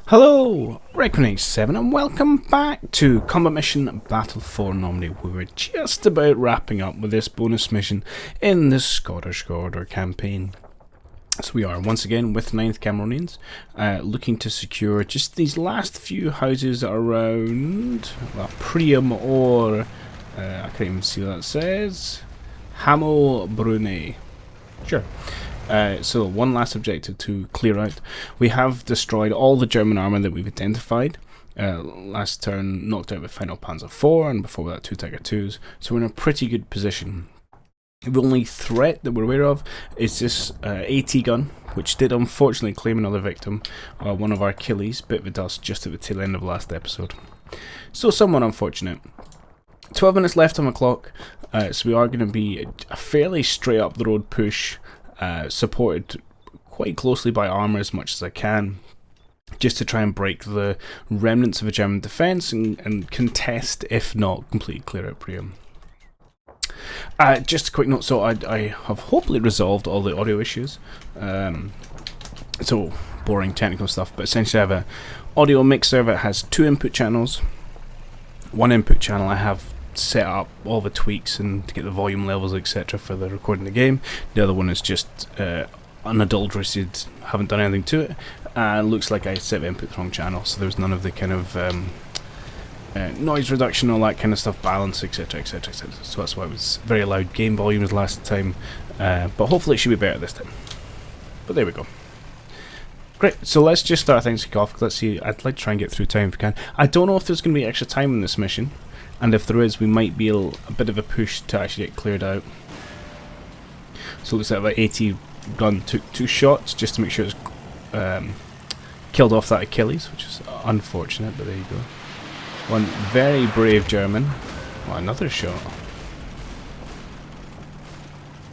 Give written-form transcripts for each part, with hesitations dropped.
Hello, Reckoning7 and welcome back to Combat Mission Battle for Normandy. We were just about wrapping up with this bonus mission in the Scottish Order campaign. So we are once again with 9th Cameronians, looking to secure just these last few houses around Priam or, I can't even see what that says, Hamo Brune. Sure. So one last objective to clear out. We have destroyed all the German armour that we've identified. Last turn knocked out the final Panzer IV and before that 2 Tiger 2s. So we're in a pretty good position. The only threat that we're aware of is this AT gun, which did unfortunately claim another victim. One of our killies bit the dust just at the tail end of last episode. So somewhat unfortunate. 12 minutes left on the clock, so we are going to be a fairly straight up the road push. Supported quite closely by armour as much as I can, just to try and break the remnants of a German defence and contest, if not completely clear out Priam. Just a quick note, so I have hopefully resolved all the audio issues. So boring technical stuff, but essentially I have an audio mixer that has 2 input channels. One input channel I have set up all the tweaks and to get the volume levels etc for the recording the game. The other one is just unadulterated, haven't done anything to it, and looks like I set the input the wrong channel, so there's none of the kind of noise reduction, all that kind of stuff, balance, etc etc etc. So that's why it was very loud game volumes last time, but hopefully it should be better this time. But there we go. Great, so let's just start things off. Let's see, I'd like to try and get through time if we can. I don't know if there's going to be extra time in this mission, and if there is, we might be a bit of a push to actually get cleared out. So it looks like the AT gun took 2 shots just to make sure it's killed off that Achilles, which is unfortunate, but there you go. One very brave German. Oh, another shot.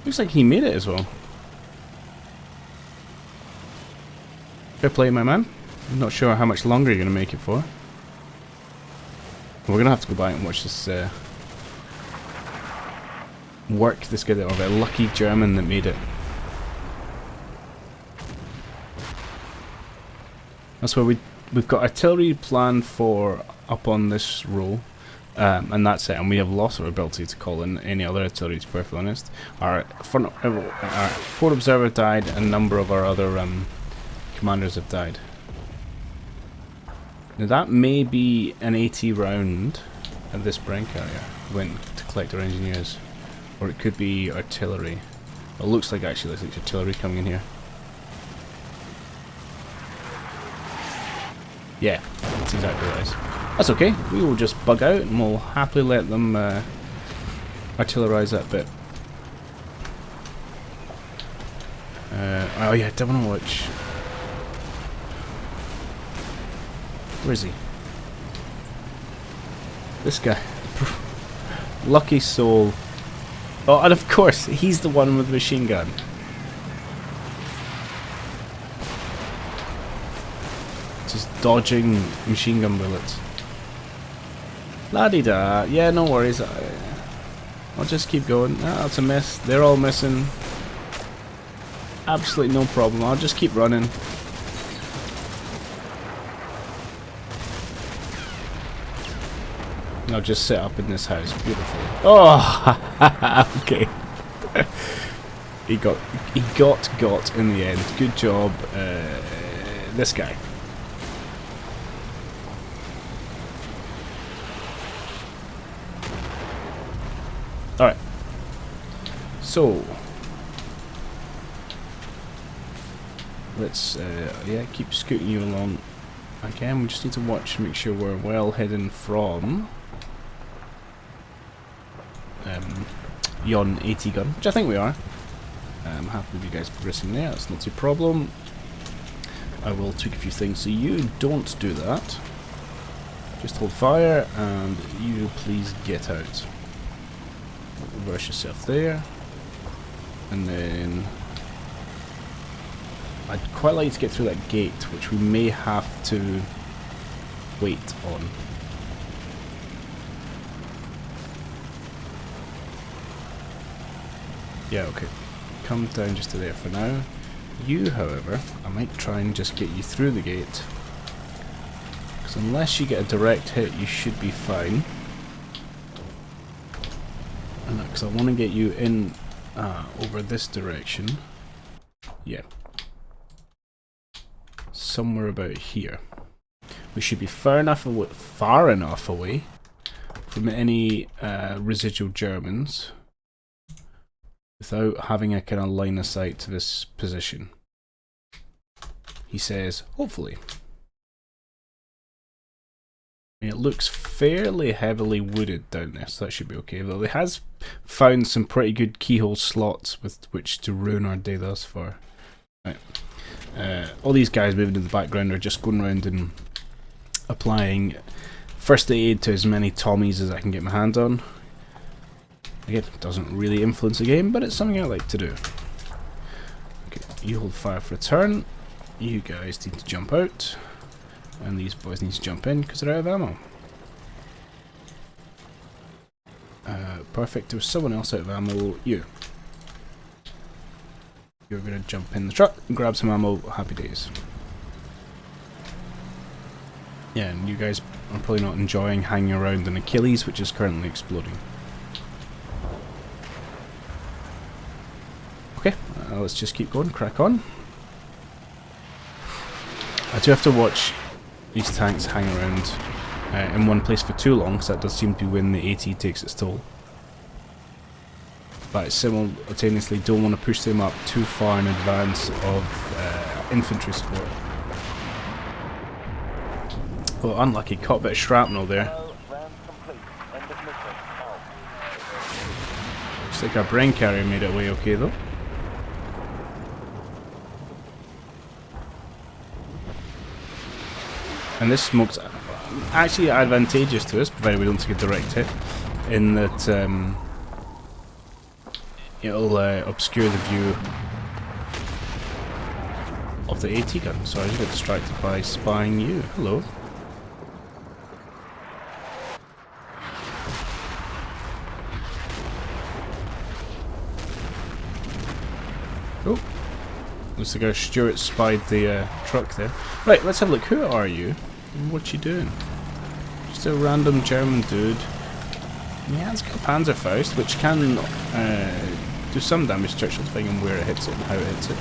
Looks like he made it as well. Fair play, my man. I'm not sure how much longer you're going to make it for. We're going to have to go back and watch this work this guy, or the lucky German that made it. That's where we've got artillery planned for up on this row, and that's it, and we have lost our ability to call in any other artillery, to be perfectly honest. Our forward observer died, and a number of our other commanders have died. Now that may be an AT round at this brink area. Went to collect our engineers, or it could be artillery. It looks like actually there's artillery coming in here. Yeah, that's exactly what it is. That's okay. We will just bug out and we'll happily let them artillerize that bit. Oh yeah, don't watch. Where is he? This guy. Lucky soul. Oh, and of course, he's the one with the machine gun. Just dodging machine gun bullets. La-di-da. Yeah, no worries. I'll just keep going. Ah, that's a miss. They're all missing. Absolutely no problem. I'll just keep running. I'll just set up in this house. Beautiful. Oh, okay. he got in the end. Good job, this guy. All right. So let's yeah, keep scooting you along. Again, we just need to watch, make sure we're well hidden from yon AT gun, which I think we are. I'm happy with you guys progressing there, that's not a problem. I will tweak a few things so you don't do that. Just hold fire and you please get out. Reverse yourself there. And then I'd quite like to get through that gate, which we may have to wait on. Yeah, okay. Come down just to there for now. You, however, I might try and just get you through the gate So unless you get a direct hit, you should be fine. And because I want to get you in over this direction. Yeah. Somewhere about here. We should be far enough away from any residual Germans without having a kind of line of sight to this position. He says, hopefully. I mean, it looks fairly heavily wooded down there, so that should be okay. Though it has found some pretty good keyhole slots with which to ruin our day thus far. Right. All these guys moving in the background are just going around and applying first aid to as many Tommies as I can get my hand on. Again, it doesn't really influence the game, but it's something I like to do. Okay, you hold fire for a turn. You guys need to jump out. And these boys need to jump in because they're out of ammo. Perfect, there was someone else out of ammo. You. You're going to jump in the truck and grab some ammo. Happy days. Yeah, and you guys are probably not enjoying hanging around an Achilles, which is currently exploding. Okay, let's just keep going, crack on. I do have to watch these tanks hang around in one place for too long, because that does seem to be when the AT takes its toll. But I simultaneously don't want to push them up too far in advance of infantry support. Oh, unlucky, caught a bit of shrapnel there. Looks like our brain carrier made it away okay though. And this smoke's actually advantageous to us, provided we don't take a direct hit, in that it'll obscure the view of the AT gun. So I just got distracted by spying you. Hello. Oh. Looks like our Stuart spied the truck there. Right, let's have a look. Who are you? And what you doing? Just a random German dude. Yeah, it's got Panzerfaust, which can do some damage to Churchill, depending on where it hits it and how it hits it.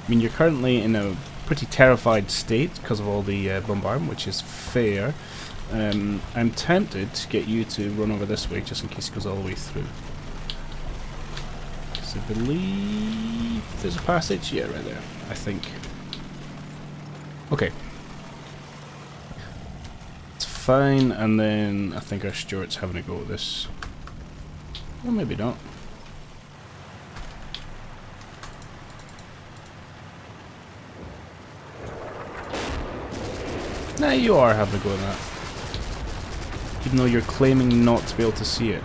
I mean, you're currently in a pretty terrified state because of all the bombardment, which is fair. I'm tempted to get you to run over this way, just in case it goes all the way through. I believe there's a passage. Yeah, right there, I think. Okay. It's fine, and then I think our Stuart's having a go at this. Or maybe not. Nah, you are having a go at that. Even though you're claiming not to be able to see it.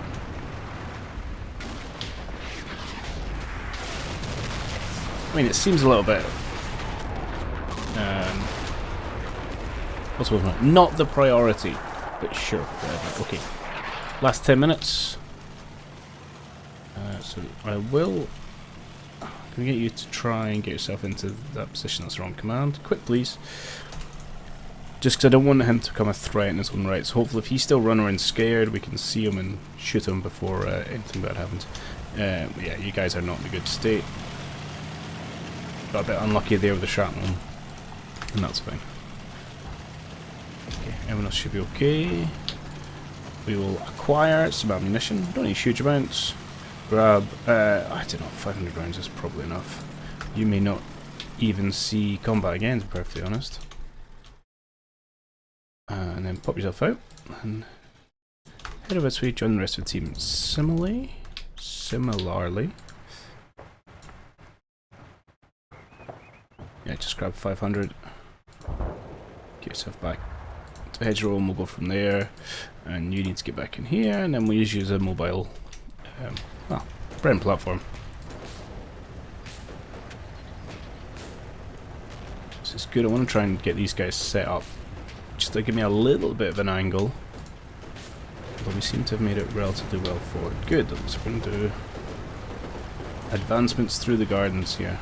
I mean, it seems a little bit what's the not the priority, but sure, whatever. Okay, last 10 minutes. So I will can get you to try and get yourself into that position. That's the wrong command. Quick, please. Just because I don't want him to become a threat in his own right. So hopefully, if he's still running around scared, we can see him and shoot him before anything bad happens. Yeah, you guys are not in a good state. Got a bit unlucky there with the shrapnel, and that's fine. Okay, everyone else should be okay. We will acquire some ammunition. Don't need huge amounts. Grab, I don't know, 500 rounds is probably enough. You may not even see combat again, to be perfectly honest. And then pop yourself out and head over this way, join the rest of the team. Similarly. Yeah, just grab 500. Get yourself back to the hedgerow and we'll go from there. And you need to get back in here, and then we'll use a mobile, brain platform. This is good. I want to try and get these guys set up just to give me a little bit of an angle. But we seem to have made it relatively well forward. Good. So we're going to do advancements through the gardens here.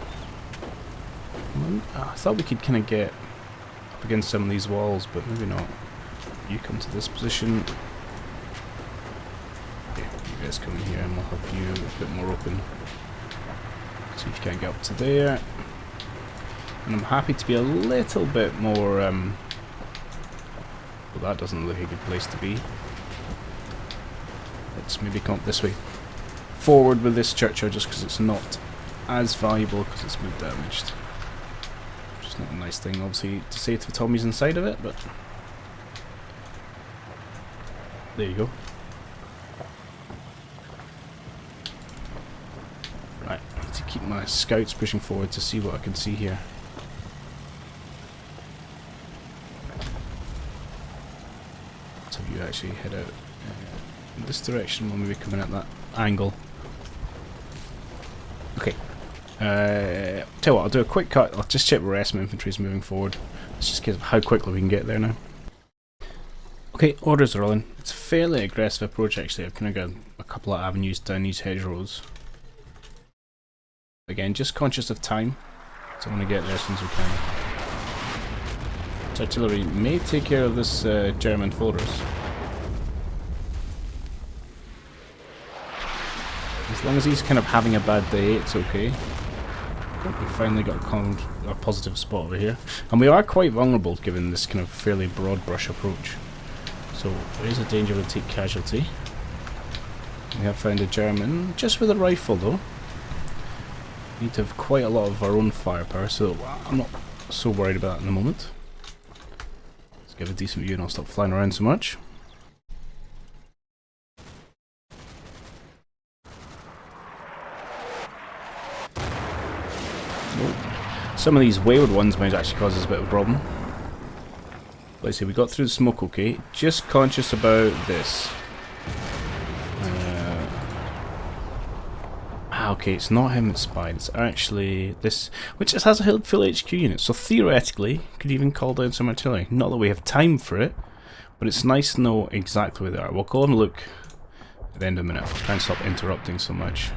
I thought we could kind of get up against some of these walls, but maybe not. You come to this position. Okay, you guys come in here and we'll have you a bit more open. See if you can get up to there. And I'm happy to be a little bit more, well, that doesn't look like a good place to be. Let's maybe come up this way. Forward with this churchyard just because it's not as valuable because it's been damaged. Which is not a nice thing, obviously, to say to the Tommies inside of it, but... there you go. Right, I need to keep my scouts pushing forward to see what I can see here. So you actually head out in this direction, we'll maybe come in at that angle. Okay. Tell you what, I'll do a quick cut. I'll just check the rest of my infantry is moving forward. Let's just get how quickly we can get there now. Okay, orders are all in. It's a fairly aggressive approach actually. I've kind of got a couple of avenues down these hedgerows. Again, just conscious of time, so I want to get there as soon as we can. So artillery may take care of this German folders. As long as he's kind of having a bad day, it's okay. We finally got a positive spot over here. And we are quite vulnerable given this kind of fairly broad brush approach. So there is a danger we'll take casualty. We have found a German, just with a rifle though. We need to have quite a lot of our own firepower, so I'm not so worried about that in the moment. Let's get a decent view and I'll stop flying around so much. Some of these wayward ones might actually cause us a bit of a problem. Let's see, we got through the smoke okay. Just conscious about this. Okay, it's not him that's spied, it's actually this, which just has a full HQ unit, so theoretically, could even call down some artillery. Not that we have time for it, but it's nice to know exactly where they are. We'll go and look at the end of the minute. I'll try and stop interrupting so much.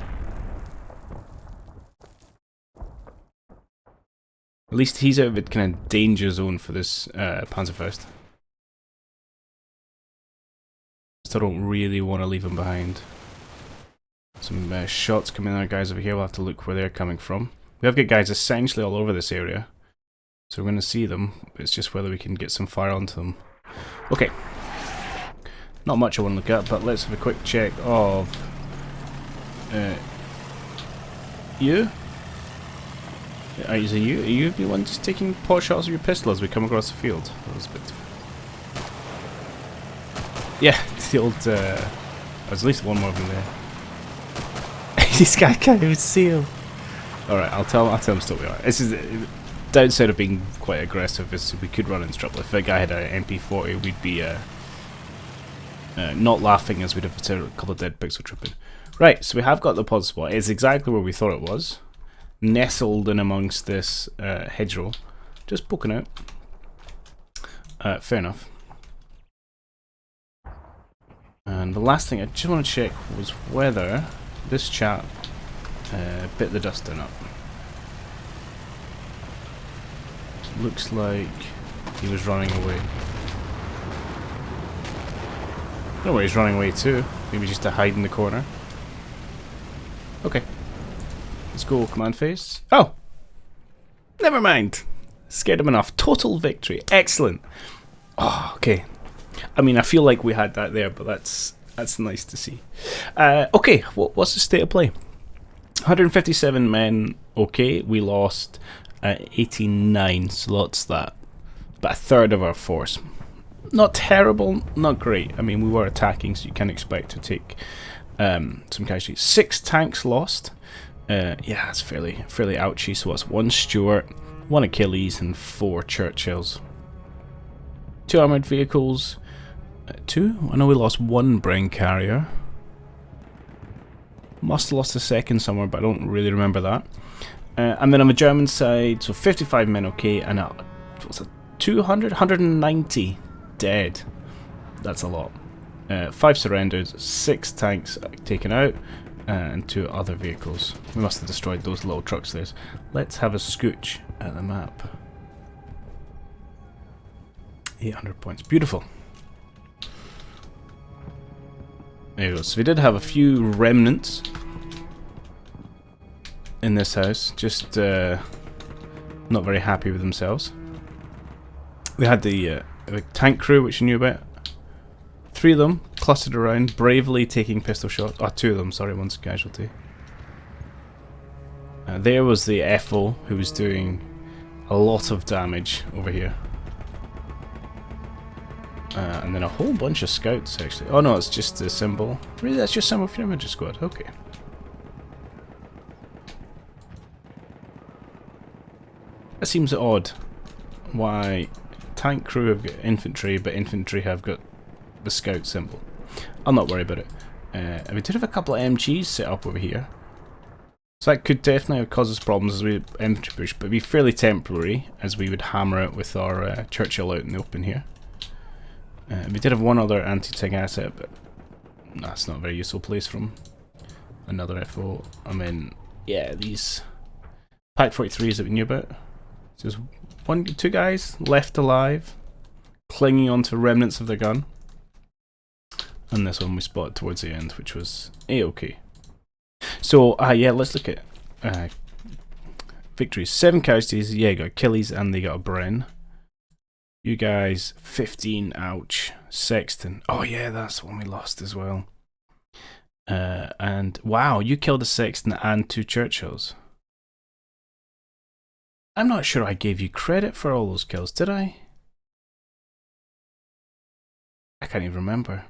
At least he's out of the kind of danger zone for this Panzerfaust. So I don't really want to leave him behind. Some shots coming at our guys over here, we'll have to look where they're coming from. We have got guys essentially all over this area, so we're going to see them, it's just whether we can get some fire onto them. Okay. Not much I want to look at, but let's have a quick check of... you? Is it you? Are you the one just taking pot shots with your pistol as we come across the field? That was a bit... yeah, it's the old... there's at least one more of them there. This guy can't even see him. Alright, I'll tell him still we are. This is the downside of being quite aggressive is we could run into trouble. If a guy had an MP40, we'd be not laughing as we'd have a couple of dead pixel tripping. Right, so we have got the pod spot. It's exactly where we thought it was. Nestled in amongst this hedgerow. Just poking out. Fair enough. And the last thing I just want to check was whether this chap bit the dust down up. Looks like he was running away. I don't know where he's running away to. Maybe just to hide in the corner. Okay. Let's go command phase. Oh! Never mind. Scared him enough. Total victory. Excellent. Oh, okay. I mean, I feel like we had that there, but that's nice to see. Okay, what's the state of play? 157 men, okay. We lost 89, so that's that. About a third of our force. Not terrible, not great. I mean, we were attacking, so you can expect to take some casualties. 6 tanks lost. Yeah, that's fairly ouchy. So that's 1 Stuart, 1 Achilles, and 4 Churchills. 2 armoured vehicles. 2? I know we lost 1 brain carrier. Must have lost a second somewhere, but I don't really remember that. And then on the German side, so 55 men okay, and what's it, 200? 190 dead. That's a lot. 5 surrendered, 6 tanks taken out, and 2 other vehicles. We must have destroyed those little trucks there. Let's have a scooch at the map. 800 points. Beautiful. There you go. So we did have a few remnants in this house. Just not very happy with themselves. We had the tank crew, which you knew about. 3 of them clustered around, bravely taking pistol shots. Oh, 2 of them, sorry, one's a casualty. There was the FO, who was doing a lot of damage over here. And then a whole bunch of scouts, actually. Oh no, it's just a symbol. Really, that's just symbol for your Ninja Squad. Okay. That seems odd. Why tank crew have got infantry, but infantry have got the scout symbol. I'll not worry about it. And we did have a couple of MGs set up over here. So that could definitely cause us problems as we infantry push, but it'd be fairly temporary as we would hammer it with our Churchill out in the open here. We did have one other anti-tank asset, but that's not a very useful place from another FO. I mean, yeah, these Pack 43s that we knew about. So there's 2 guys left alive, clinging onto remnants of their gun. And this one we spotted towards the end, which was A-okay. So, yeah, let's look at victories. 7 casualties, yeah, got Achilles and they got a Bren. You guys, 15, ouch. Sexton, oh yeah, that's the one we lost as well. And, wow, you killed a Sexton and 2 Churchills. I'm not sure I gave you credit for all those kills, did I? I can't even remember.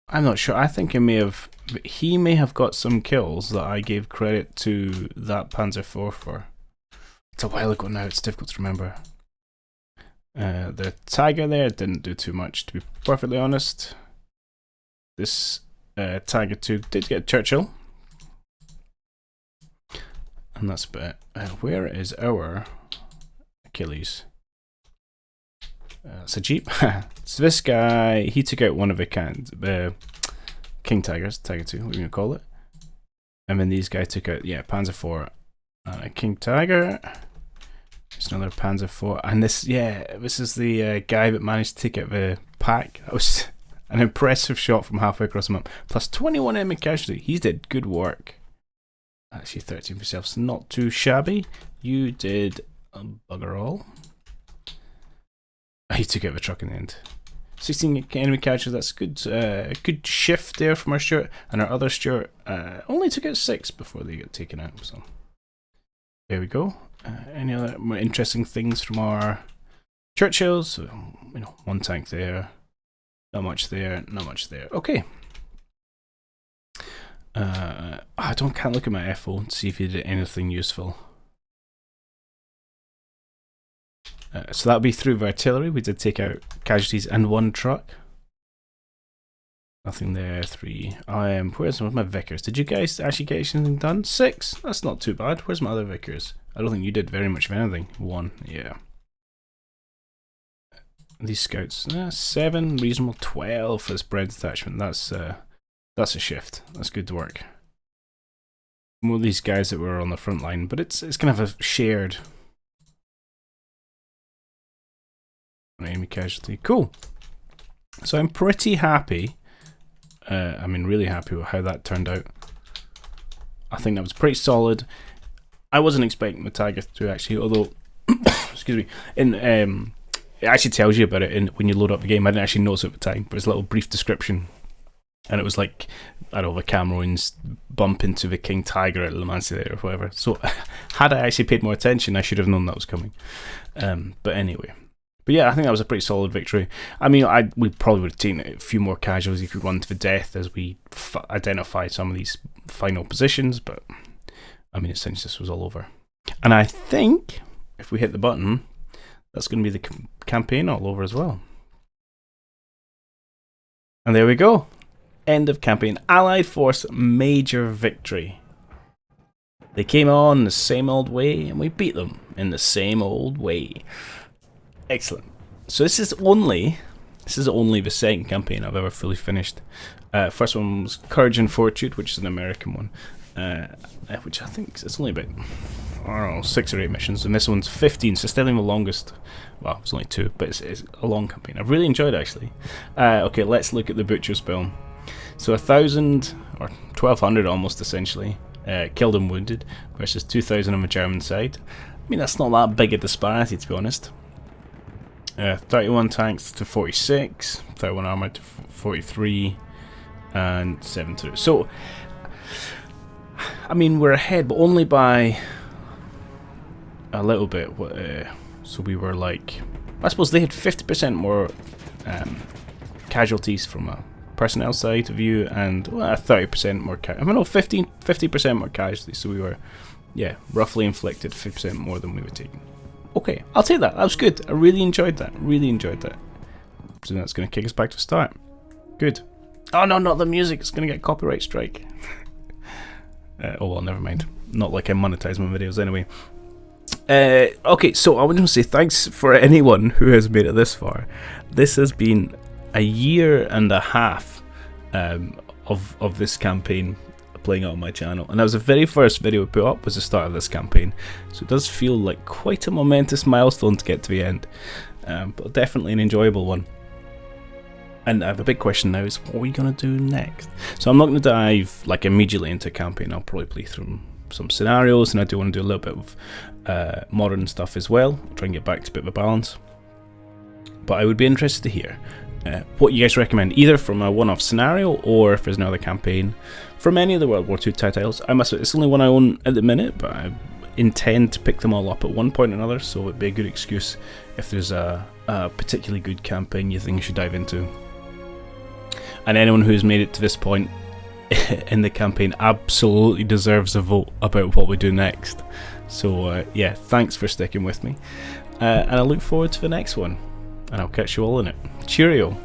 I'm not sure. I think he may have got some kills that I gave credit to that Panzer IV for. It's a while ago now, it's difficult to remember. The Tiger there didn't do too much, to be perfectly honest. This Tiger 2 did get Churchill. And that's about it. Where is our Achilles? It's a Jeep. So this guy, he took out one of the King Tigers, Tiger 2, what are we going to call it. And then these guys took out, yeah, Panzer IV and a King Tiger. There's another Panzer IV. And this, yeah, this is the guy that managed to take out the pack. That was an impressive shot from halfway across the map. Plus 21 enemy casualty. He did good work. Actually, 13 for yourself. So not too shabby. You did bugger all. He took out the truck in the end. 16 enemy casualties, that's good. Good shift there from our Stuart. And our other Stuart only took out 6 before they got taken out. So there we go. Any other more interesting things from our Churchills? So, you know, 1 tank there. Not much there, not much there. Okay. I can't look at my FO and see if he did anything useful. So that'll be through artillery. We did take out casualties and 1 truck. Nothing there. 3. Where's my Vickers? Did you guys actually get anything done? 6. That's not too bad. Where's my other Vickers? I don't think you did very much of anything. 1. Yeah. These scouts. 7. Reasonable. 12 for this bread detachment. That's a shift. That's good work. More of these guys that were on the front line, but it's kind of a shared enemy casualty. Cool. So I'm pretty happy. I mean, really happy with how that turned out. I think that was pretty solid. I wasn't expecting the Tiger to actually, although, excuse me, it actually tells you about it when you load up the game. I didn't actually notice it at the time, but it's a little brief description. And it was like, I don't know, the Camerons bump into the King Tiger at Mancelliere or whatever. So had I actually paid more attention, I should have known that was coming. But anyway. But yeah, I think that was a pretty solid victory. I mean, we probably would have taken a few more casualties if we run to the death as we identify some of these final positions. But I mean, essentially this was all over. And I think if we hit the button, that's going to be the campaign all over as well. And there we go. End of campaign. Allied force major victory. They came on the same old way and we beat them in the same old way. Excellent. So this is only the second campaign I've ever fully finished. First one was Courage and Fortitude, which is an American one. which I think it's only about, I don't know, 6 or 8 missions, and this one's 15, so still in the longest. Well, it's only 2, but it's a long campaign. I've really enjoyed it, actually. Okay, let's look at the Butcher's Bill. So 1,000, or 1,200 almost, essentially, killed and wounded, versus 2,000 on the German side. I mean, that's not that big a disparity, to be honest. 31 tanks to 46, 31 armour to 43, and 7 to... So, I mean, we're ahead, but only by a little bit. So we were like... I suppose they had 50% more casualties from a personnel side of view, and 30% more... 50% more casualties, so we were, yeah, roughly inflicted 50% more than we were taking. Okay, I'll take that. That was good. I really enjoyed that. So that's going to kick us back to the start. Good. Oh no, not the music. It's going to get copyright strike. Oh well, never mind. Not like I monetize my videos anyway. Okay, so I want to say thanks for anyone who has made it this far. This has been a year and a half of this campaign playing out on my channel, and that was the very first video we put up, was the start of this campaign, so it does feel like quite a momentous milestone to get to the end, but definitely an enjoyable one. And I have a big question now, is what are we going to do next? So I'm not going to dive like immediately into campaign. I'll probably play through some scenarios, and I do want to do a little bit of modern stuff as well. I'll try and get back to a bit of a balance, but I would be interested to hear what you guys recommend, either from a one-off scenario, or if there's another campaign from any of the World War II titles. I must admit, it's only one I own at the minute, but I intend to pick them all up at one point or another, so it'd be a good excuse if there's a particularly good campaign you think you should dive into. And anyone who's made it to this point in the campaign absolutely deserves a vote about what we do next. So yeah, thanks for sticking with me, and I look forward to the next one, and I'll catch you all in it. Cheerio.